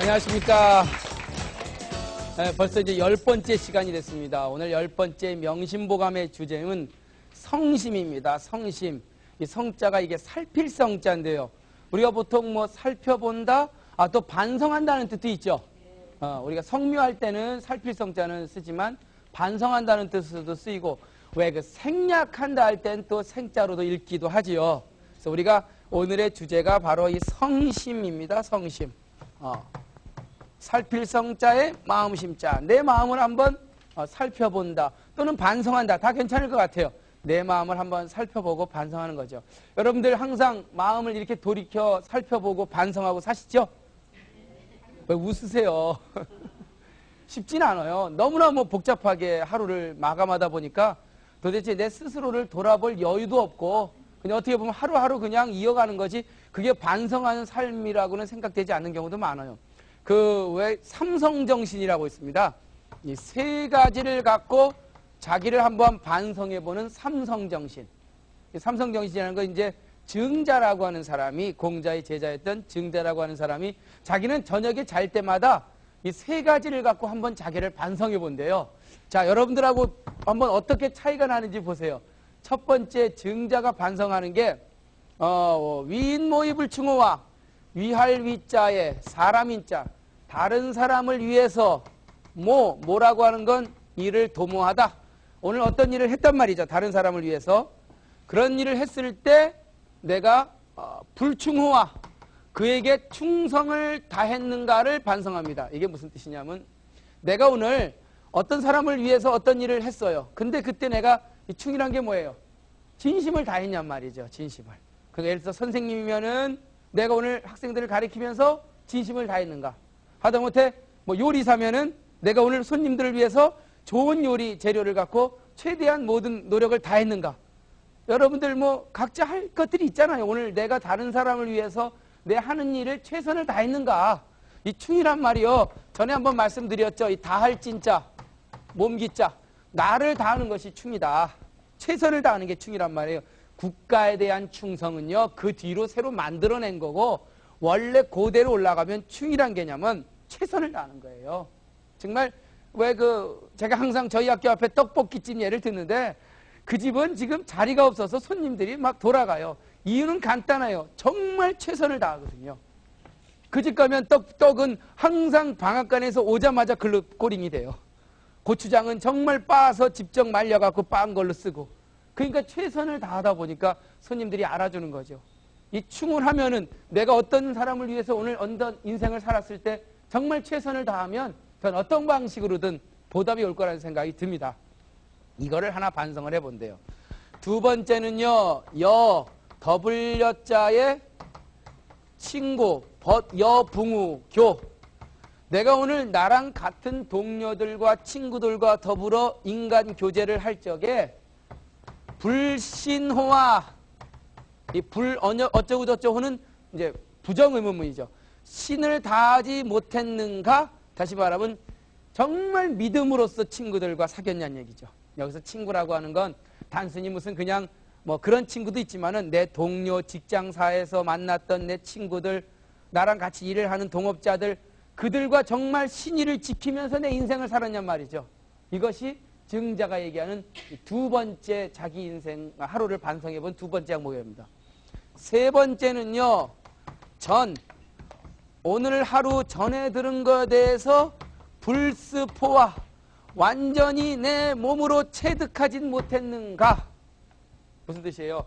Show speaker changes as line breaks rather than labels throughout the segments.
안녕하십니까. 벌써 이제 10번째 시간이 됐습니다. 오늘 10번째 명심보감의 주제는 성심입니다. 성심. 이 성자가 이게 살필 성자인데요. 우리가 보통 뭐 살펴본다, 또 반성한다는 뜻도 있죠. 우리가 성묘할 때는 살필 성자는 쓰지만 반성한다는 뜻으로도 쓰이고, 왜 그 생략한다 할 땐 또 생자로도 읽기도 하지요. 그래서 우리가 오늘의 주제가 바로 이 성심입니다. 성심. 살필 성자의 마음심자. 내 마음을 한번 살펴본다 또는 반성한다. 다 괜찮을 것 같아요. 내 마음을 한번 살펴보고 반성하는 거죠. 여러분들 항상 마음을 이렇게 돌이켜 살펴보고 반성하고 사시죠? 왜 웃으세요? 쉽진 않아요. 너무나 복잡하게 하루를 마감하다 보니까 도대체 내 스스로를 돌아볼 여유도 없고 그냥 어떻게 보면 하루하루 그냥 이어가는 거지 그게 반성하는 삶이라고는 생각되지 않는 경우도 많아요. 그 왜 삼성정신이라고 있습니다. 이 세 가지를 갖고 자기를 한번 반성해보는 삼성정신. 이 삼성정신이라는 건 이제 증자라고 하는 사람이, 공자의 제자였던 증자라고 하는 사람이 자기는 저녁에 잘 때마다 이 세 가지를 갖고 한번 자기를 반성해 본대요. 자, 여러분들하고 한번 어떻게 차이가 나는지 보세요. 첫 번째 증자가 반성하는 게 위인모이불충호와 위할 위자에 사람인자, 다른 사람을 위해서 뭐라고 하는 건 일을 도모하다. 오늘 어떤 일을 했단 말이죠. 다른 사람을 위해서. 그런 일을 했을 때 내가 불충호와 그에게 충성을 다했는가를 반성합니다. 이게 무슨 뜻이냐면 내가 오늘 어떤 사람을 위해서 어떤 일을 했어요. 근데 그때 내가 이 충이란 게 뭐예요? 진심을 다했냔 말이죠. 진심을. 그러니까 예를 들어서 선생님이면은 내가 오늘 학생들을 가르치면서 진심을 다했는가? 하다못해 요리사면은 내가 오늘 손님들을 위해서 좋은 요리 재료를 갖고 최대한 모든 노력을 다했는가? 여러분들 각자 할 것들이 있잖아요. 오늘 내가 다른 사람을 위해서 내 하는 일을 최선을 다했는가? 이 충이란 말이요. 전에 한번 말씀드렸죠. 이 다할 진짜, 몸기자. 나를 다하는 것이 충이다. 최선을 다하는 게 충이란 말이에요. 국가에 대한 충성은요. 그 뒤로 새로 만들어낸 거고 원래 그대로 올라가면 충이란 개념은 최선을 다하는 거예요. 정말 제가 항상 저희 학교 앞에 떡볶이집 예를 듣는데 그 집은 지금 자리가 없어서 손님들이 막 돌아가요. 이유는 간단해요. 정말 최선을 다하거든요. 그 집 가면 떡은 항상 방앗간에서 오자마자 글루꼬링이 돼요. 고추장은 정말 빻아서 직접 말려갖고 빻은 걸로 쓰고. 그러니까 최선을 다하다 보니까 손님들이 알아주는 거죠. 이 충을 하면은 내가 어떤 사람을 위해서 오늘 어떤 인생을 살았을 때 정말 최선을 다하면 전 어떤 방식으로든 보답이 올 거라는 생각이 듭니다. 이거를 하나 반성을 해본대요. 두 번째는요. 더블여자의 친구, 여붕우, 교. 내가 오늘 나랑 같은 동료들과 친구들과 더불어 인간 교제를 할 적에 불신호와 이 어쩌고저쩌고는 이제 부정의문문이죠. 신을 다하지 못했는가? 다시 말하면 정말 믿음으로써 친구들과 사귀었냐는 얘기죠. 여기서 친구라고 하는 건 단순히 무슨 그냥 그런 친구도 있지만은 내 동료 직장사에서 만났던 내 친구들, 나랑 같이 일을 하는 동업자들, 그들과 정말 신의를 지키면서 내 인생을 살았냔 말이죠. 이것이 증자가 얘기하는 두 번째 자기 인생 하루를 반성해 본 두 번째 항목입니다. 세 번째는요. 오늘 하루 전에 들은 것에 대해서 불스포와 완전히 내 몸으로 체득하진 못했는가? 무슨 뜻이에요?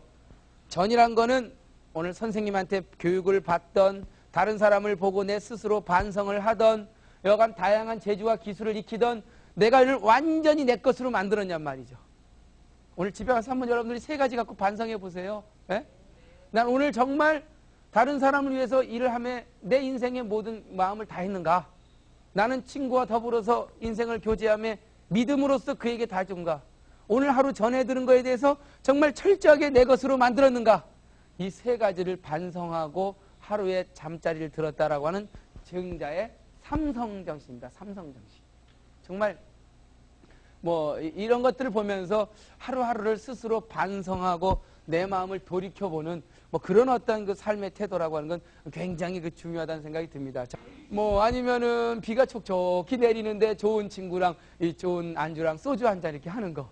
전이란 거는 오늘 선생님한테 교육을 받던, 다른 사람을 보고 내 스스로 반성을 하던, 여간 다양한 재주와 기술을 익히던 내가 이를 완전히 내 것으로 만들었냔 말이죠. 오늘 집에 가서 한번 여러분들이 세 가지 갖고 반성해 보세요. 예? 난 오늘 정말 다른 사람을 위해서 일을 하며 내 인생의 모든 마음을 다했는가? 나는 친구와 더불어서 인생을 교제하며 믿음으로써 그에게 다준가? 오늘 하루 전에 들은 거에 대해서 정말 철저하게 내 것으로 만들었는가? 이 세 가지를 반성하고 하루에 잠자리를 들었다라고 하는 증자의 삼성정신입니다. 삼성정신. 정말 이런 것들을 보면서 하루하루를 스스로 반성하고 내 마음을 돌이켜보는 뭐 그런 어떤 그 삶의 태도라고 하는 건 굉장히 그 중요하다는 생각이 듭니다. 뭐 아니면은 비가 촉촉히 내리는데 좋은 친구랑 이 좋은 안주랑 소주 한 잔 이렇게 하는 거.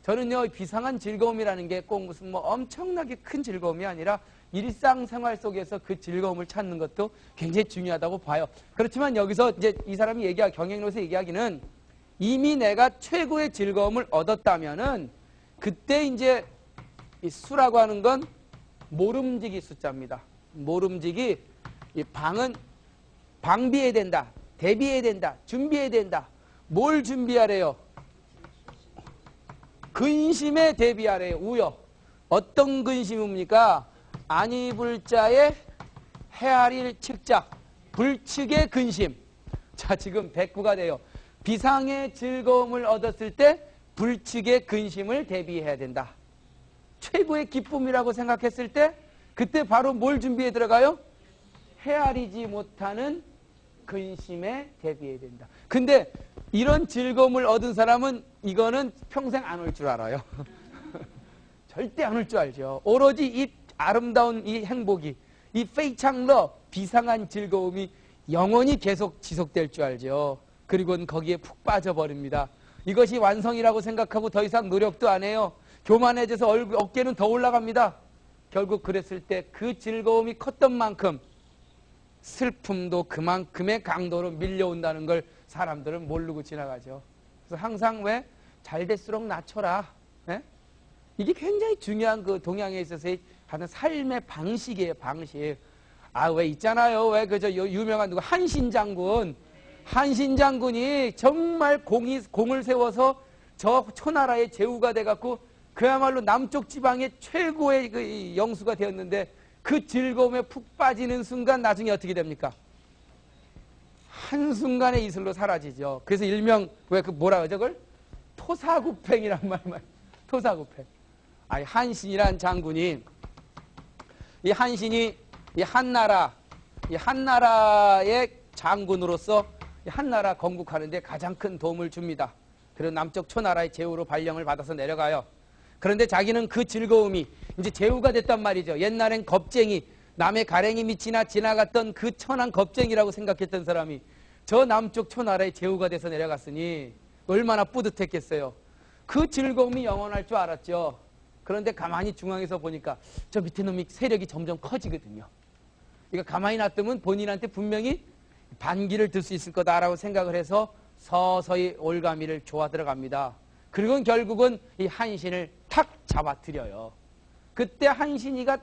저는요, 비상한 즐거움이라는 게 꼭 무슨 뭐 엄청나게 큰 즐거움이 아니라 일상생활 속에서 그 즐거움을 찾는 것도 굉장히 중요하다고 봐요. 그렇지만 여기서 이제 이 사람이 경행로에서 얘기하기는 이미 내가 최고의 즐거움을 얻었다면은 그때 이제 이 수라고 하는 건 모름지기 숫자입니다. 모름지기, 이 방은 방비해야 된다, 대비해야 된다, 준비해야 된다. 뭘 준비하래요? 근심에 대비하래요. 우여. 어떤 근심입니까? 아니 불자에 헤아릴 측자, 불측의 근심. 자, 지금 백구가 돼요. 비상의 즐거움을 얻었을 때 불측의 근심을 대비해야 된다. 최고의 기쁨이라고 생각했을 때 그때 바로 뭘 준비해 들어가요? 헤아리지 못하는 근심에 대비해야 된다. 근데 이런 즐거움을 얻은 사람은 이거는 평생 안 올 줄 알아요. 절대 안 올 줄 알죠. 오로지 이 아름다운 이 행복이, 이 페이창러, 비상한 즐거움이 영원히 계속 지속될 줄 알죠. 그리고는 거기에 푹 빠져버립니다. 이것이 완성이라고 생각하고 더 이상 노력도 안 해요. 교만해져서 어깨는 더 올라갑니다. 결국 그랬을 때 그 즐거움이 컸던 만큼 슬픔도 그만큼의 강도로 밀려온다는 걸 사람들은 모르고 지나가죠. 그래서 항상 왜 잘 될수록 낮춰라. 예? 이게 굉장히 중요한 그 동양에 있어서의 하는 삶의 방식이에요. 방식. 아, 왜 있잖아요. 왜 그저 유명한 누구 한신장군. 한신장군이 정말 공을 세워서 저 초나라의 제후가 돼갖고 그야말로 남쪽 지방의 최고의 그 영수가 되었는데 그 즐거움에 푹 빠지는 순간 나중에 어떻게 됩니까? 한순간에 이슬로 사라지죠. 그래서 일명 왜 그 뭐라 그러죠? 그걸? 토사구팽이란 말. 토사구팽. 아니, 한신이란 장군이 이 한신이 이 한나라의 장군으로서 한나라 건국하는데 가장 큰 도움을 줍니다. 그리고 남쪽 초나라의 제후로 발령을 받아서 내려가요. 그런데 자기는 그 즐거움이 이제 제후가 됐단 말이죠. 옛날엔 겁쟁이, 남의 가랭이 밑이나 지나갔던 그 천한 겁쟁이라고 생각했던 사람이 저 남쪽 초나라의 제후가 돼서 내려갔으니 얼마나 뿌듯했겠어요. 그 즐거움이 영원할 줄 알았죠. 그런데 가만히 중앙에서 보니까 저 밑에 놈이 세력이 점점 커지거든요. 그러니까 가만히 놔두면 본인한테 분명히 반기를 들 수 있을 거다라고 생각을 해서 서서히 올가미를 조아 들어갑니다. 그리고 결국은 이 한신을 탁 잡아뜨려요. 그때 한신이가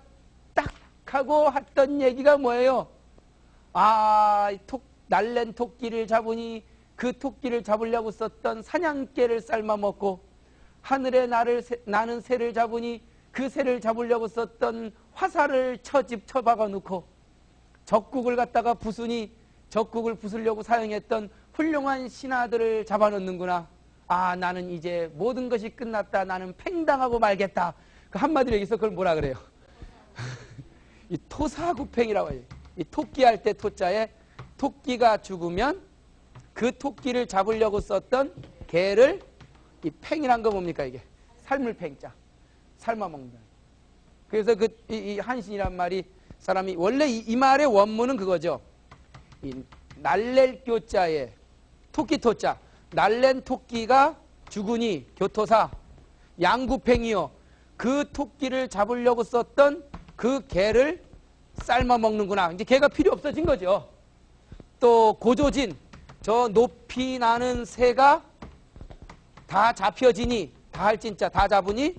딱 하고 했던 얘기가 뭐예요? 아, 날랜 토끼를 잡으니 그 토끼를 잡으려고 썼던 사냥개를 삶아먹고 하늘에 나는 새를 잡으니 그 새를 잡으려고 썼던 화살을 쳐박아 놓고 적국을 갖다가 부수니 적국을 부수려고 사용했던 훌륭한 신하들을 잡아놓는구나. 아, 나는 이제 모든 것이 끝났다. 나는 팽당하고 말겠다. 그 한마디로 얘기해서 그걸 뭐라 그래요? 이 토사구팽이라고 해요. 이 토끼 할 때 토자에 토끼가 죽으면 그 토끼를 잡으려고 썼던 개를 이 팽이란 거 뭡니까 이게? 삶을 팽자. 삶아먹는다. 그래서 이 한신이란 말이 사람이 원래 이 말의 원문은 그거죠. 이 날랠 교자에 토끼 토자. 날랜 토끼가 죽으니 교토사 양구팽이요. 그 토끼를 잡으려고 썼던 그 개를 삶아 먹는구나. 이제 개가 필요 없어진 거죠. 또 고조진 저 높이 나는 새가 다 잡혀지니 다 할 진짜 다 잡으니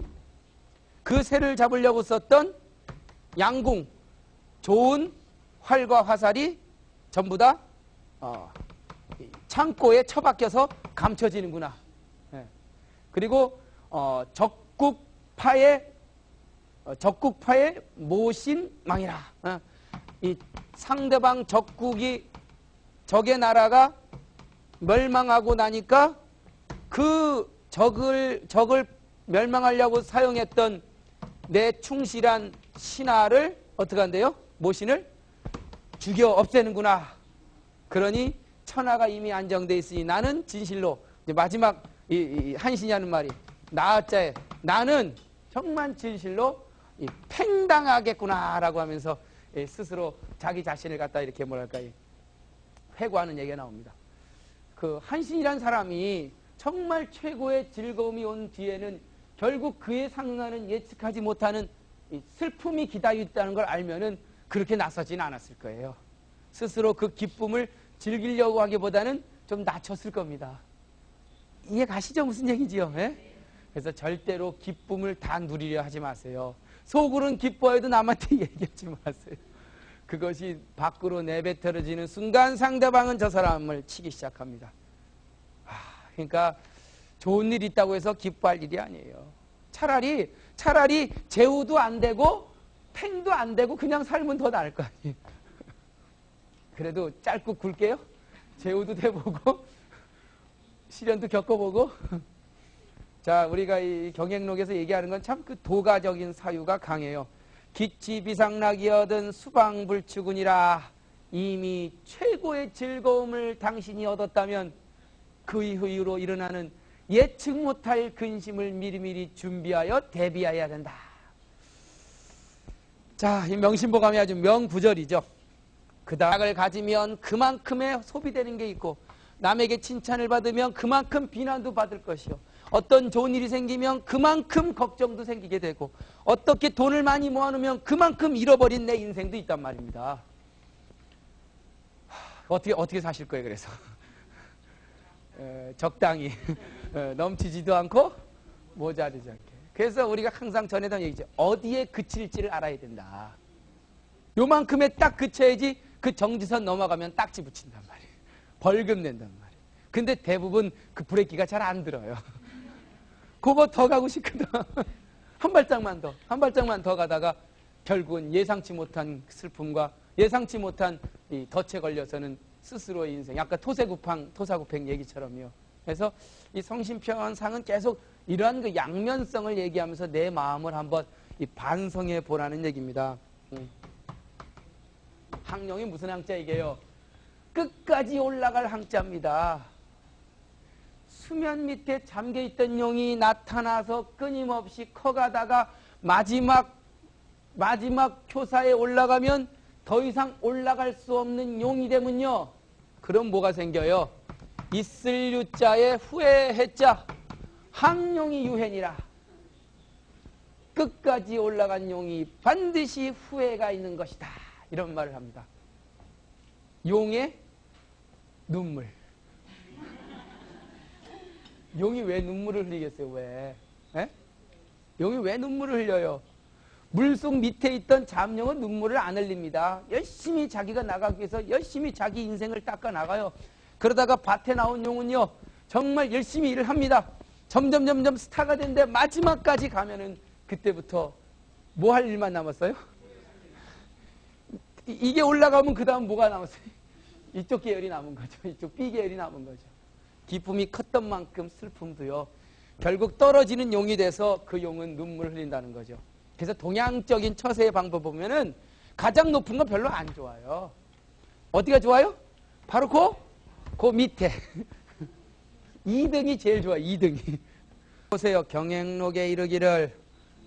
그 새를 잡으려고 썼던 양궁 좋은 활과 화살이 전부 다 창고에 처박혀서 감춰지는구나. 예. 그리고 적국파의 모신망이라. 이 상대방 적의 나라가 멸망하고 나니까 그 적을 멸망하려고 사용했던 내 충실한 신하를 어떻게 한대요? 모신을 죽여 없애는구나. 그러니 천하가 이미 안정돼 있으니 나는 진실로 이제 마지막 이 한신이 하는 말이 나자에 나는 정말 진실로 팽당하겠구나라고 하면서 스스로 자기 자신을 갖다 이렇게 뭐랄까 회고하는 얘기가 나옵니다. 그 한신이란 사람이 정말 최고의 즐거움이 온 뒤에는 결국 그에 상응하는 예측하지 못하는 슬픔이 기다리고 있다는 걸 알면은 그렇게 나서지는 않았을 거예요. 스스로 그 기쁨을 즐기려고 하기보다는 좀 낮췄을 겁니다. 이해 가시죠? 무슨 얘기지요? 예? 그래서 절대로 기쁨을 다 누리려 하지 마세요. 속으로는 기뻐해도 남한테 얘기하지 마세요. 그것이 밖으로 내뱉어지는 순간 상대방은 저 사람을 치기 시작합니다. 그러니까 좋은 일이 있다고 해서 기뻐할 일이 아니에요. 차라리 제우도 안 되고 팽도 안 되고 그냥 살면 더 나을 거 아니에요. 그래도 짧고 굵게요. 제우도 돼보고 시련도 겪어보고. 자, 우리가 이 경행록에서 얘기하는 건 참 그 도가적인 사유가 강해요. 기치비상락이 얻은 수방불축은이라. 이미 최고의 즐거움을 당신이 얻었다면 그 이후로 일어나는 예측 못할 근심을 미리미리 준비하여 대비해야 된다. 자, 이 명심보감이 아주 명부절이죠. 그 다락을 가지면 그만큼의 소비되는 게 있고, 남에게 칭찬을 받으면 그만큼 비난도 받을 것이요. 어떤 좋은 일이 생기면 그만큼 걱정도 생기게 되고, 어떻게 돈을 많이 모아놓으면 그만큼 잃어버린 내 인생도 있단 말입니다. 어떻게 사실 거예요, 그래서? 적당히 넘치지도 않고 모자르지 않게. 그래서 우리가 항상 전해던 얘기죠. 어디에 그칠지를 알아야 된다. 요만큼에 딱 그쳐야지 그 정지선 넘어가면 딱지 붙인단 말이에요. 벌금 낸단 말이에요. 근데 대부분 그 브레이크가 잘 안 들어요. 그거 더 가고 싶거든. 한 발짝만 더 가다가 결국은 예상치 못한 슬픔과 예상치 못한 이 덫에 걸려서는 스스로의 인생, 약간 토사구팽 얘기처럼요. 그래서 이 성심편상은 계속 이러한 그 양면성을 얘기하면서 내 마음을 한번 이 반성해 보라는 얘기입니다. 항용이 무슨 항자 이게요? 끝까지 올라갈 항자입니다. 수면 밑에 잠겨있던 용이 나타나서 끊임없이 커가다가 마지막 교사에 올라가면 더 이상 올라갈 수 없는 용이 되면요. 그럼 뭐가 생겨요? 있을 유자에 후에 해자 항용이 유해니라. 끝까지 올라간 용이 반드시 후회가 있는 것이다. 이런 말을 합니다. 용의 눈물. 용이 왜 눈물을 흘리겠어요? 왜? 에? 용이 왜 눈물을 흘려요? 물속 밑에 있던 잠룡은 눈물을 안 흘립니다. 열심히 자기가 나가기 위해서 열심히 자기 인생을 닦아 나가요. 그러다가 밭에 나온 용은요, 정말 열심히 일을 합니다. 점점 스타가 되는데 마지막까지 가면은 그때부터 뭐 할 일만 남았어요? 이게 올라가면 그 다음 뭐가 남았어요? 이쪽 계열이 남은 거죠. 이쪽 B 계열이 남은 거죠. 기쁨이 컸던 만큼 슬픔도요, 결국 떨어지는 용이 돼서 그 용은 눈물을 흘린다는 거죠. 그래서 동양적인 처세의 방법 보면은 가장 높은 건 별로 안 좋아요. 어디가 좋아요? 바로 그 밑에 2등이 제일 좋아요. 2등이. 보세요. 경행록에 이르기를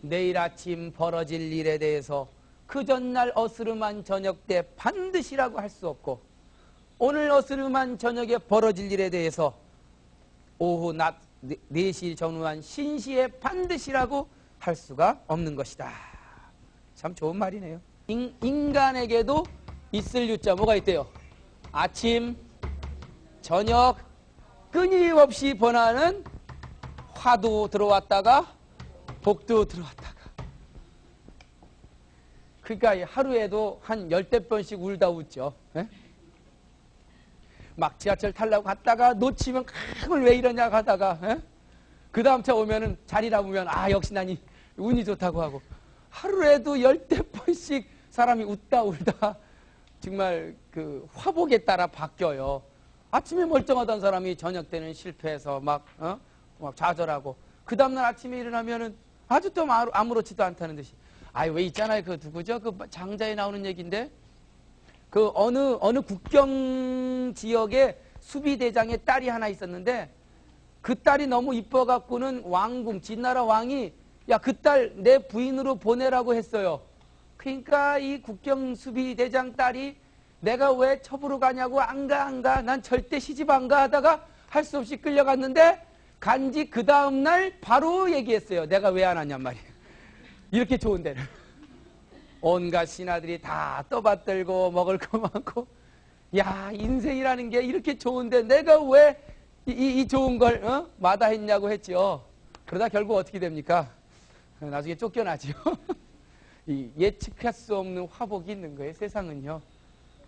내일 아침 벌어질 일에 대해서 그 전날 어스름한 저녁 때 반드시라고 할 수 없고, 오늘 어스름한 저녁에 벌어질 일에 대해서 오후 낮 4시 전후한 신시에 반드시라고 할 수가 없는 것이다. 참 좋은 말이네요. 인간에게도 있을 유자 뭐가 있대요? 아침, 저녁, 끊임없이 번하는 화도 들어왔다가 복도 들어왔다가. 그러니까 하루에도 한 10대 번씩 울다 웃죠. 에? 막 지하철 타려고 갔다가 놓치면 그걸 왜 이러냐 하다가 그 다음 차 오면은 자리라 보면 역시 난 운이 좋다고 하고, 하루에도 10대 번씩 사람이 웃다 울다 정말 그 화복에 따라 바뀌어요. 아침에 멀쩡하던 사람이 저녁 때는 실패해서 막 좌절하고, 그 다음날 아침에 일어나면은 아주 또 아무렇지도 않다는 듯이. 왜 있잖아요. 그 누구죠? 그 장자에 나오는 얘기인데, 그 어느 국경 지역에 수비대장의 딸이 하나 있었는데, 그 딸이 너무 이뻐갖고는 진나라 왕이 야, 그 딸 내 부인으로 보내라고 했어요. 그러니까 이 국경수비대장 딸이 내가 왜 첩으로 가냐고 안 가. 난 절대 시집 안 가 하다가 할 수 없이 끌려갔는데 간지 그 다음날 바로 얘기했어요. 내가 왜 안 왔냔 말이에요. 이렇게 좋은 데를. 온갖 신하들이 다 떠받들고 먹을 거 많고, 야, 인생이라는 게 이렇게 좋은데 내가 왜 이 좋은 걸 마다했냐고 했죠. 그러다 결국 어떻게 됩니까? 나중에 쫓겨나죠. 이 예측할 수 없는 화복이 있는 거예요, 세상은요.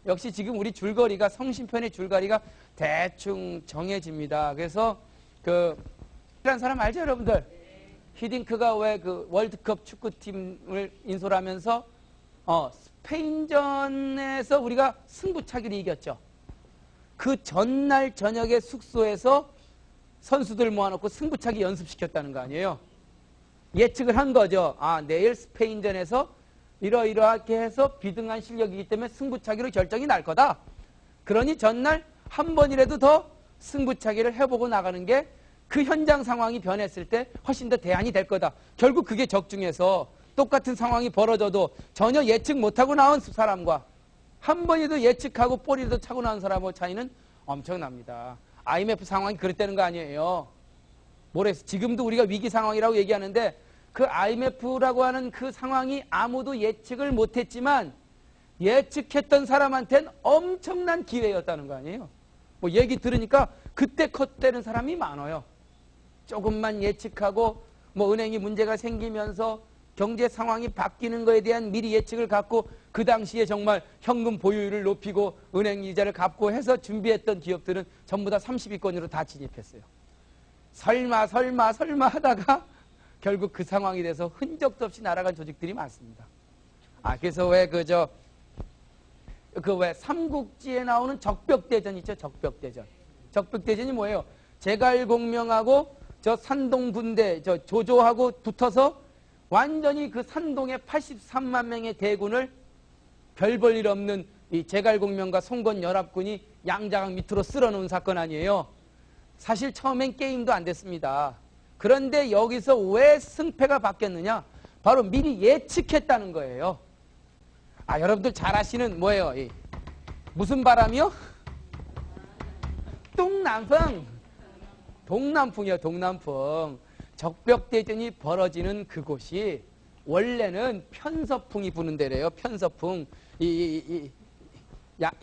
역시 지금 우리 줄거리가, 성심편의 줄거리가 대충 정해집니다. 그래서 이란 사람 알죠, 여러분들? 히딩크가 왜 그 월드컵 축구팀을 인솔 하면서 스페인전에서 우리가 승부차기로 이겼죠. 그 전날 저녁에 숙소에서 선수들 모아놓고 승부차기 연습시켰다는 거 아니에요. 예측을 한 거죠. 아, 내일 스페인전에서 이러이러하게 해서 비등한 실력이기 때문에 승부차기로 결정이 날 거다. 그러니 전날 한 번이라도 더 승부차기를 해보고 나가는 게 그 현장 상황이 변했을 때 훨씬 더 대안이 될 거다. 결국 그게 적중해서 똑같은 상황이 벌어져도 전혀 예측 못하고 나온 사람과 한 번이라도 예측하고 볼이라도 차고 나온 사람의 차이는 엄청납니다. IMF 상황이 그랬다는 거 아니에요. 뭐래서 지금도 우리가 위기 상황이라고 얘기하는데 그 IMF라고 하는 그 상황이 아무도 예측을 못했지만 예측했던 사람한테는 엄청난 기회였다는 거 아니에요. 뭐 얘기 들으니까 그때 컷되는 사람이 많아요. 조금만 예측하고 뭐 은행이 문제가 생기면서 경제 상황이 바뀌는 거에 대한 미리 예측을 갖고 그 당시에 정말 현금 보유율을 높이고 은행 이자를 갚고 해서 준비했던 기업들은 전부 다 30위권으로 다 진입했어요. 설마 하다가 결국 그 상황이 돼서 흔적도 없이 날아간 조직들이 많습니다. 그래서 왜 왜 삼국지에 나오는 적벽대전 있죠? 적벽대전. 적벽대전이 뭐예요? 제갈공명하고 저 산동 군대, 저 조조하고 붙어서 완전히 그 산동의 83만 명의 대군을 별 볼 일 없는 이 제갈공명과 송건 연합군이 양자강 밑으로 쓸어놓은 사건 아니에요. 사실 처음엔 게임도 안 됐습니다. 그런데 여기서 왜 승패가 바뀌었느냐? 바로 미리 예측했다는 거예요. 여러분들 잘 아시는 뭐예요? 무슨 바람이요? 동남풍이요, 동남풍. 적벽대전이 벌어지는 그곳이 원래는 편서풍이 부는 데래요. 편서풍.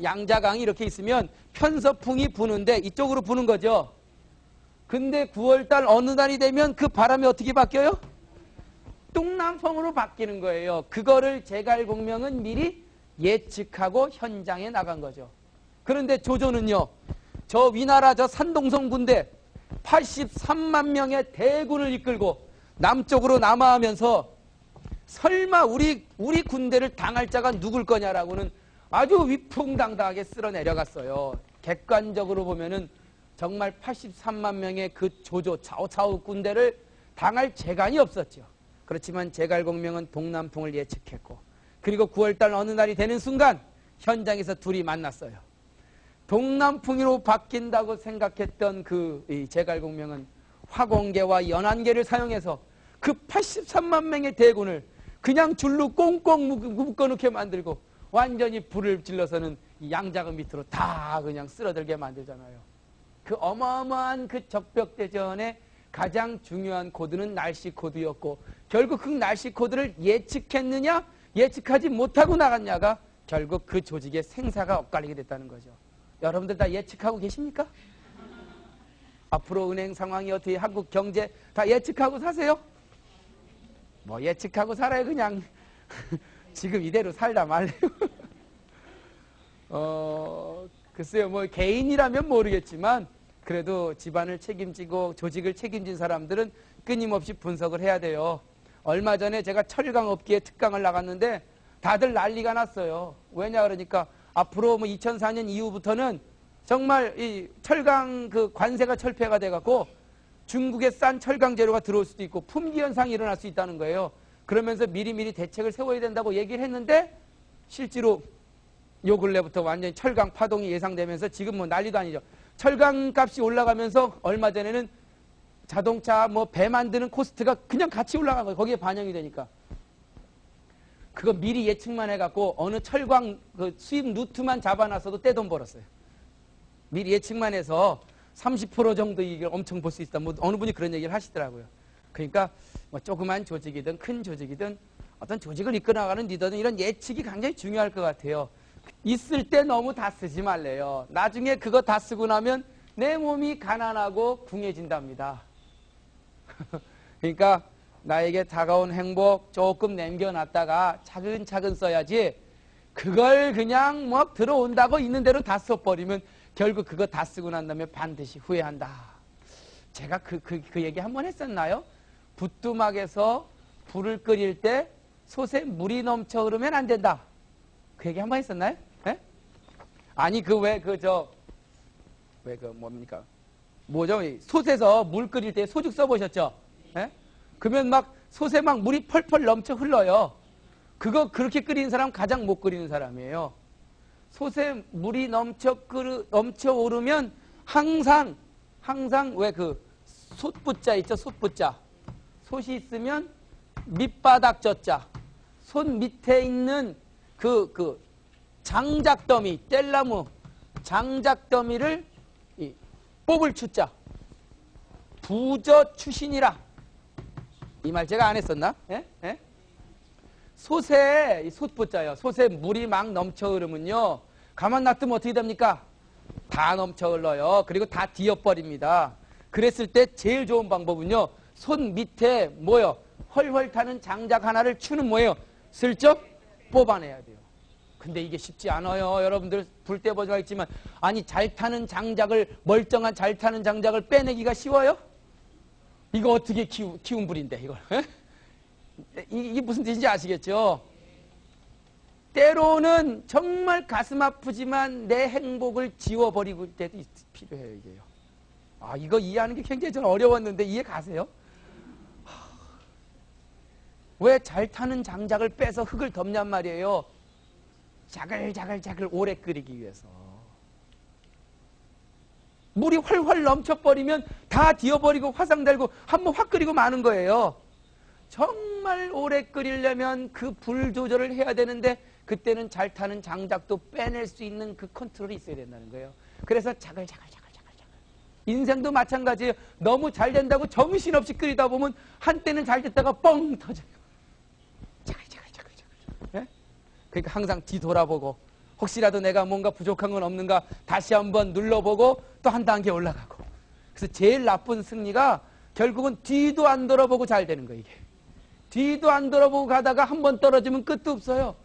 양자강이 이렇게 있으면 편서풍이 부는데 이쪽으로 부는 거죠. 근데 9월달 어느 날이 되면 그 바람이 어떻게 바뀌어요? 동남풍으로 바뀌는 거예요. 그거를 제갈공명은 미리 예측하고 현장에 나간 거죠. 그런데 조조는요, 저 위나라 저 산동성 군대 83만 명의 대군을 이끌고 남쪽으로 남하하면서 설마 우리 군대를 당할 자가 누굴 거냐라고는 아주 위풍당당하게 쓸어 내려갔어요. 객관적으로 보면은 정말 83만 명의 그 조조 차오차오 군대를 당할 재간이 없었죠. 그렇지만 제갈공명은 동남풍을 예측했고, 그리고 9월달 어느 날이 되는 순간 현장에서 둘이 만났어요. 동남풍으로 바뀐다고 생각했던 이 제갈공명은 화공계와 연안계를 사용해서 그 83만 명의 대군을 그냥 줄로 꽁꽁 묶어놓게 만들고 완전히 불을 질러서는 양자강 밑으로 다 그냥 쓸어들게 만들잖아요. 그 어마어마한 그 적벽대전의 가장 중요한 코드는 날씨 코드였고, 결국 그 날씨 코드를 예측했느냐 예측하지 못하고 나갔냐가 결국 그 조직의 생사가 엇갈리게 됐다는 거죠. 여러분들 다 예측하고 계십니까? 앞으로 은행 상황이 어떻게, 한국 경제 다 예측하고 사세요? 뭐 예측하고 살아요 그냥. 지금 이대로 살다 말래요. 글쎄요, 뭐 개인이라면 모르겠지만 그래도 집안을 책임지고 조직을 책임진 사람들은 끊임없이 분석을 해야 돼요. 얼마 전에 제가 철강업계에 특강을 나갔는데 다들 난리가 났어요. 왜냐 그러니까 앞으로 뭐 2004년 이후부터는 정말 이 철강 그 관세가 철폐가 돼갖고 중국의 싼 철강 재료가 들어올 수도 있고 품귀 현상이 일어날 수 있다는 거예요. 그러면서 미리미리 대책을 세워야 된다고 얘기를 했는데 실제로 요 근래부터 완전히 철강 파동이 예상되면서 지금 뭐 난리도 아니죠. 철강 값이 올라가면서 얼마 전에는 자동차 뭐 배 만드는 코스트가 그냥 같이 올라간 거예요. 거기에 반영이 되니까. 그거 미리 예측만 해갖고 어느 철광 그 수입 루트만 잡아놨어도 떼돈 벌었어요. 미리 예측만 해서 30% 정도 이익을 엄청 볼 수 있다. 뭐 어느 분이 그런 얘기를 하시더라고요. 그러니까 뭐 조그만 조직이든 큰 조직이든 어떤 조직을 이끌어나가는 리더든 이런 예측이 굉장히 중요할 것 같아요. 있을 때 너무 다 쓰지 말래요. 나중에 그거 다 쓰고 나면 내 몸이 가난하고 궁해진답니다. 그러니까 나에게 다가온 행복 조금 남겨놨다가 차근차근 써야지 그걸 그냥 뭐 들어온다고 있는 대로 다 써버리면 결국 그거 다 쓰고 난 다음에 반드시 후회한다. 제가 그 얘기 한번 했었나요? 부뚜막에서 불을 끓일 때 솥에 물이 넘쳐 흐르면 안 된다. 그 얘기 한번 했었나요? 네? 아니 뭡니까? 뭐죠? 솥에서 물 끓일 때 소죽 써보셨죠? 네? 그러면 막 솥에 막 물이 펄펄 넘쳐 흘러요. 그거 그렇게 끓이는 사람 가장 못 끓이는 사람이에요. 솥에 물이 넘쳐 오르면 항상 왜 그 솥부자 있죠? 솥부자. 솥이 있으면 밑바닥 젖자. 솥 밑에 있는 그 장작더미, 뗄나무 장작더미를 뽑을 추자. 부저 추신이라. 이 말 제가 안 했었나? 예? 예? 솥에, 솥부자요. 솥에 물이 막 넘쳐 흐르면요. 가만 놔두면 어떻게 됩니까? 다 넘쳐 흘러요. 그리고 다 뒤어버립니다. 그랬을 때 제일 좋은 방법은요. 솥 밑에 뭐요? 헐헐 타는 장작 하나를 추는 뭐예요? 슬쩍 뽑아내야 돼요. 근데 이게 쉽지 않아요. 여러분들 불 때 보지가 있지만 아니 잘 타는 장작을 멀쩡한 잘 타는 장작을 빼내기가 쉬워요? 이거 어떻게 키운 불인데 이걸? 이게 무슨 뜻인지 아시겠죠? 때로는 정말 가슴 아프지만 내 행복을 지워버리고 때도 필요해요. 이게요. 아 이거 이해하는 게 굉장히 좀 어려웠는데 이해 가세요? 왜 잘 타는 장작을 빼서 흙을 덮냔 말이에요. 자글자글 오래 끓이기 위해서. 물이 훨훨 넘쳐버리면 다 뒤어버리고 화상 달고 한번 확 끓이고 마는 거예요. 정말 오래 끓이려면 그 불 조절을 해야 되는데 그때는 잘 타는 장작도 빼낼 수 있는 그 컨트롤이 있어야 된다는 거예요. 그래서 자글자글 인생도 마찬가지예요. 너무 잘 된다고 정신없이 끓이다 보면 한때는 잘 됐다가 뻥 터져요. 자글자글. 예? 그러니까 항상 뒤돌아보고 혹시라도 내가 뭔가 부족한 건 없는가 다시 한번 눌러보고 또 한 단계 올라가고. 그래서 제일 나쁜 승리가 결국은 뒤도 안 돌아보고 잘 되는 거예요. 이게. 뒤도 안 돌아보고 가다가 한번 떨어지면 끝도 없어요.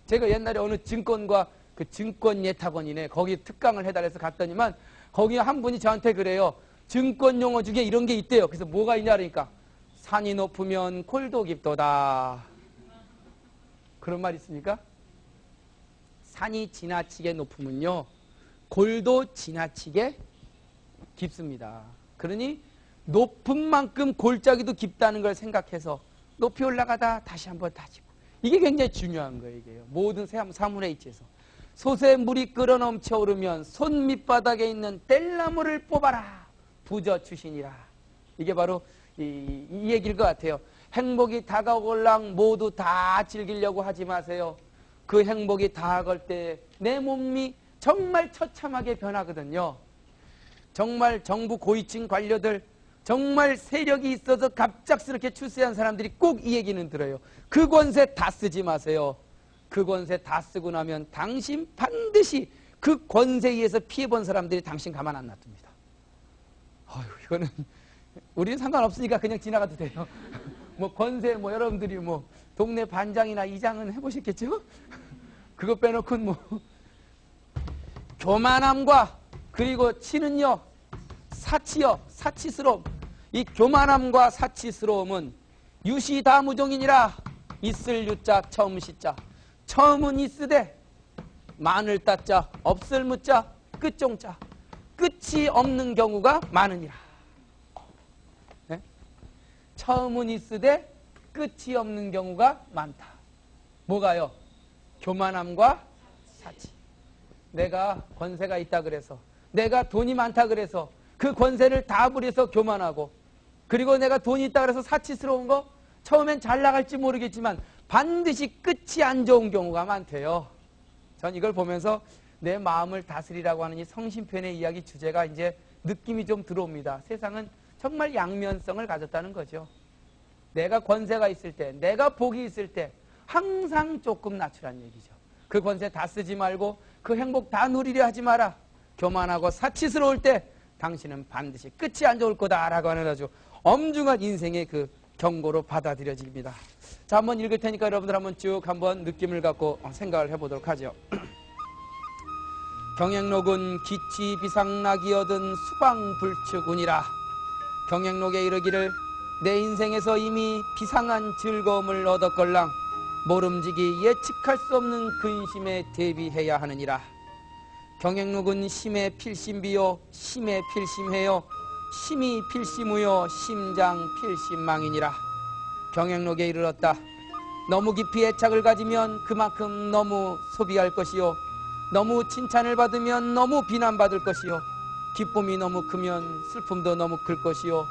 제가 옛날에 어느 증권과 그 증권 예탁원이네 거기 특강을 해달래서 갔더니만 거기 한 분이 저한테 그래요. 증권 용어 중에 이런 게 있대요. 그래서 뭐가 있냐 그러니까 산이 높으면 골도 깊도다. 그런 말 있습니까? 산이 지나치게 높으면요. 골도 지나치게 깊습니다. 그러니 높은 만큼 골짜기도 깊다는 걸 생각해서 높이 올라가다 다시 한번 다지고. 이게 굉장히 중요한 거예요. 이게요. 모든 사물에 있어서. 솥에 물이 끓어넘쳐 오르면 솥 밑바닥에 있는 뗄나무를 뽑아라. 부저 추신이라. 이게 바로 이 얘기일 것 같아요. 행복이 다가올랑 모두 다 즐기려고 하지 마세요. 그 행복이 다가올 때 내 몸이 정말 처참하게 변하거든요. 정말 정부 고위층 관료들 정말 세력이 있어서 갑작스럽게 출세한 사람들이 꼭 이 얘기는 들어요. 그 권세 다 쓰지 마세요. 그 권세 다 쓰고 나면 당신 반드시 그 권세에 의해서 피해본 사람들이 당신 가만 안 놔둡니다. 아유, 이거는 우리는 상관없으니까 그냥 지나가도 돼요. 뭐 권세 뭐 여러분들이 뭐 동네 반장이나 이장은 해보셨겠죠? 그거 빼놓고는 뭐 교만함과 그리고 치는요 사치요 사치스러움. 이 교만함과 사치스러움은 유시다무종이니라. 있을 유자 처음 시자. 처음은 있으되 많을 따자 없을 무자 끝종자. 끝이 없는 경우가 많으니라. 네? 처음은 있으되 끝이 없는 경우가 많다. 뭐가요? 교만함과 사치. 내가 권세가 있다 그래서 내가 돈이 많다 그래서 그 권세를 다 부려서 교만하고 그리고 내가 돈이 있다 그래서 사치스러운 거 처음엔 잘 나갈지 모르겠지만 반드시 끝이 안 좋은 경우가 많대요. 전 이걸 보면서 내 마음을 다스리라고 하는 이 성심편의 이야기 주제가 이제 느낌이 좀 들어옵니다. 세상은 정말 양면성을 가졌다는 거죠. 내가 권세가 있을 때, 내가 복이 있을 때 항상 조금 낮추란 얘기죠. 그 권세 다 쓰지 말고 그 행복 다 누리려 하지 마라. 교만하고 사치스러울 때 당신은 반드시 끝이 안 좋을 거다라고 하는 아주 엄중한 인생의 그 경고로 받아들여집니다. 자, 한번 읽을 테니까 여러분들 한번 쭉 한번 느낌을 갖고 생각을 해보도록 하죠. 경행록은 기치 비상락이 얻은 수방불축운이라. 경행록에 이르기를 내 인생에서 이미 비상한 즐거움을 얻었걸랑 모름지기 예측할 수 없는 근심에 대비해야 하느니라. 경행록은 심의 필심비요 심의 필심해요 심이 필심우요 심장 필심망이니라. 경행록에 이르렀다. 너무 깊이 애착을 가지면 그만큼 너무 소비할 것이요 너무 칭찬을 받으면 너무 비난받을 것이요 기쁨이 너무 크면 슬픔도 너무 클 것이요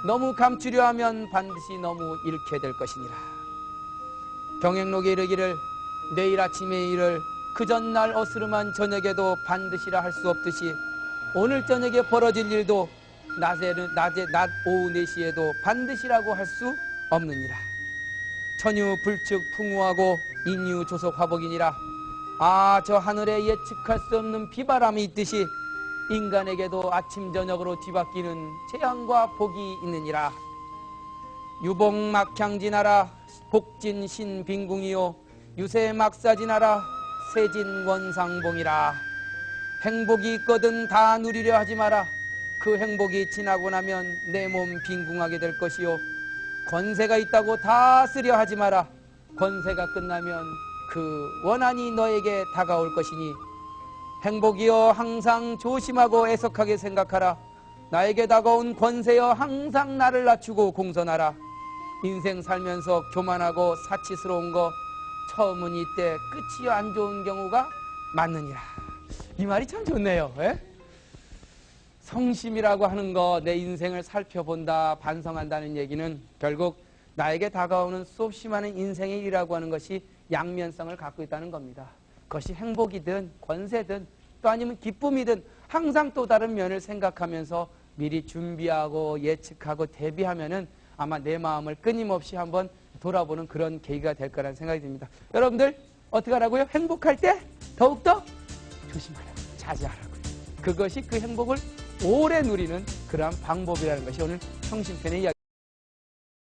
너무 감추려 하면 반드시 너무 잃게 될 것이니라. 경행록에 이르기를 내일 아침의 일을 그 전날 어스름한 저녁에도 반드시라 할 수 없듯이 오늘 저녁에 벌어질 일도 낮 오후 4시에도 반드시라고 할 수 없느니라. 천유 불축 풍우하고 인유 조속 화복이니라. 아, 저 하늘에 예측할 수 없는 비바람이 있듯이 인간에게도 아침 저녁으로 뒤바뀌는 재앙과 복이 있느니라. 유복막향진하라 복진신 빈궁이요 유세막사진하라 세진원상봉이라. 행복이 있거든 다 누리려 하지 마라. 그 행복이 지나고 나면 내 몸 빈궁하게 될 것이요 권세가 있다고 다 쓰려 하지 마라. 권세가 끝나면 그 원한이 너에게 다가올 것이니 행복이여 항상 조심하고 애석하게 생각하라. 나에게 다가온 권세여 항상 나를 낮추고 공손하라. 인생 살면서 교만하고 사치스러운 거 처음은 이때 끝이 안 좋은 경우가 많느니라. 이 말이 참 좋네요. 예? 성심이라고 하는 거, 내 인생을 살펴본다, 반성한다는 얘기는 결국 나에게 다가오는 수없이 많은 인생의 일이라고 하는 것이 양면성을 갖고 있다는 겁니다. 그것이 행복이든 권세든 또 아니면 기쁨이든 항상 또 다른 면을 생각하면서 미리 준비하고 예측하고 대비하면은 아마 내 마음을 끊임없이 한번 돌아보는 그런 계기가 될 거라는 생각이 듭니다. 여러분들 어떻게 하라고요? 행복할 때 더욱더 조심하라고, 자제하라고요. 그것이 그 행복을 오래 누리는 그러한 방법이라는 것이 오늘 성심편의 이야기.